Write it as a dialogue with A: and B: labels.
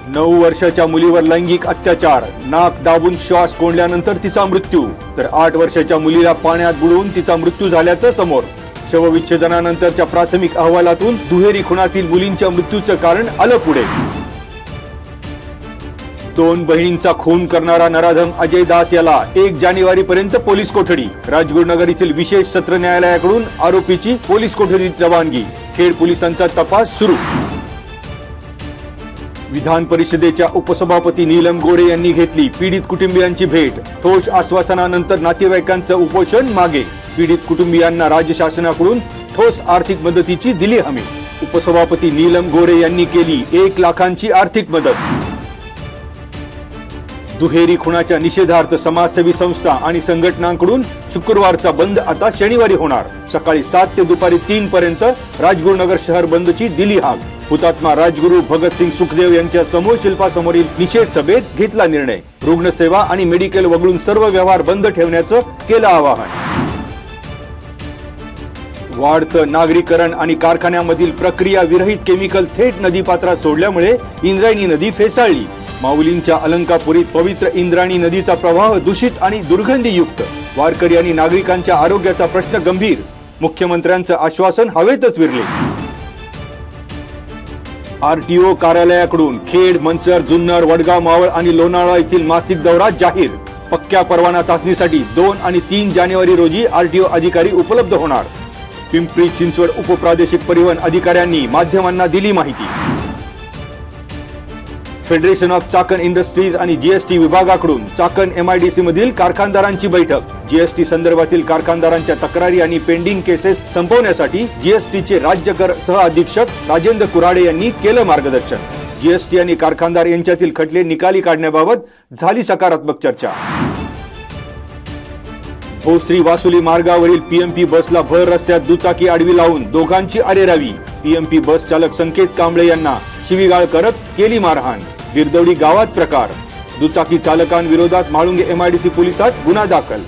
A: 9 वर्षाच्या मुलीवर लैंगिक अत्याचार, नाक दाबून श्वास कोंडल्यानंतर तिचा मृत्यू, तर 8 वर्षाच्या मुलीला पाण्यात बुडवून तिचा मृत्यू झाल्याचं समोर। शवविच्छेदनानंतरच्या प्राथमिक अहवालातून दुहेरी खुनातील मुलींच्या मृत्यूचं कारण आलं पुढे। 2 बहिणींचा खून करणारा नराधम अजय दास याला 1 जानेवारीपर्यंत पोलीस कोठडी। राजगुरुनगर येथील विशेष सत्र न्यायालयाकडून आरोपीची पोलीस कोठडीत रवानगी। खेड पोलिसांचा तपास सुरू। विधान परिषदेच्या उपसभापती नीलम गोरे यांनी घेतली पीडित कुटुंबियांची भेट। ठोस आश्वासनानंतर नातेवाईकांचं उपोषण मागे। पीडित कुटुंबियांना राज्य शासनाकडून ठोस आर्थिक मदतीची दिली हमी। उपसभापती नीलम गोरे यांनी केली 1 लाखांची आर्थिक मदत। दुहेरी खुनाच्या निषेधार्थ समाजसेवी संस्था आणि संघटनांकडून शुक्रवारचा बंद आता शनिवारी होणार। सकाळी 7 ते दुपारी 3 पर्यंत राजगुरुनगर शहर बंदची दिली हाक। हुतात्मा राजगुरू भगतसिंग सुखदेव यांच्या समूह शिल्पासमोरील निषेध सभेत घेतला निर्णय। रुग्णसेवा आणि मेडिकल वगळून सर्व व्यवहार बंद ठेवण्याचं केलं आवाहन। वाढतं नागरीकरण आणि कारखान्यामधील प्रक्रिया विरहित केमिकल थेट नदीपात्रात सोडल्यामुळे इंद्रायणी नदी फेसाळली। माऊलींच्या अलंकापुरीत पवित्र इंद्रायणी नदीचा प्रवाह दूषित आणि दुर्गंधीयुक्त। वारकरी आणि नागरिकांच्या आरोग्याचा प्रश्न गंभीर। मुख्यमंत्र्यांचं आश्वासन हवेतच विरले। आरटीओ कार्यालयाकडून खेड, मंचर, जुन्नर, वडगाव, मावळ आणि लोणावळा येथील मासिक दौरा जाहीर। पक्क्या परवाना चाचणीसाठी 2 आणि 3 जानेवारी रोजी आरटीओ अधिकारी उपलब्ध होणार। पिंपरी चिंचवड उपप्रादेशिक परिवहन अधिकाऱ्यांनी माध्यमांना दिली माहिती। फेडरेशन ऑफ चाकण इंडस्ट्रीज आणि जीएसटी विभागाकडून चाकण एमआयडीसी मधील कारखानदारांची बैठक। जीएसटी संदर्भातील कारखानदारांच्या तक्रारी आणि पेंडिंग केसेस संपवण्यासाठी जीएसटीचे राज्य कर सह अधीक्षक राजेंद्र कुराडे यांनी केलं मार्गदर्शन। जीएसटी आणि कारखानदार यांच्यातील खटले निकाली काढण्याबाबत झाली सकारात्मक चर्चा। भोसरी वासुली मार्गावरील पीएमपी बसला भर रस्त्यात दुचाकी आडवी लावून दोघांची अरेरावी। पीएमपी बस चालक संकेत कांबळे यांना शिवीगाळ करत केली मारहाण। गिरदवडी गावात प्रकार। दुचाकी चालकांविरोधात म्हाळुंगे एमआयडीसी पोलिसात गुन्हा दाखल।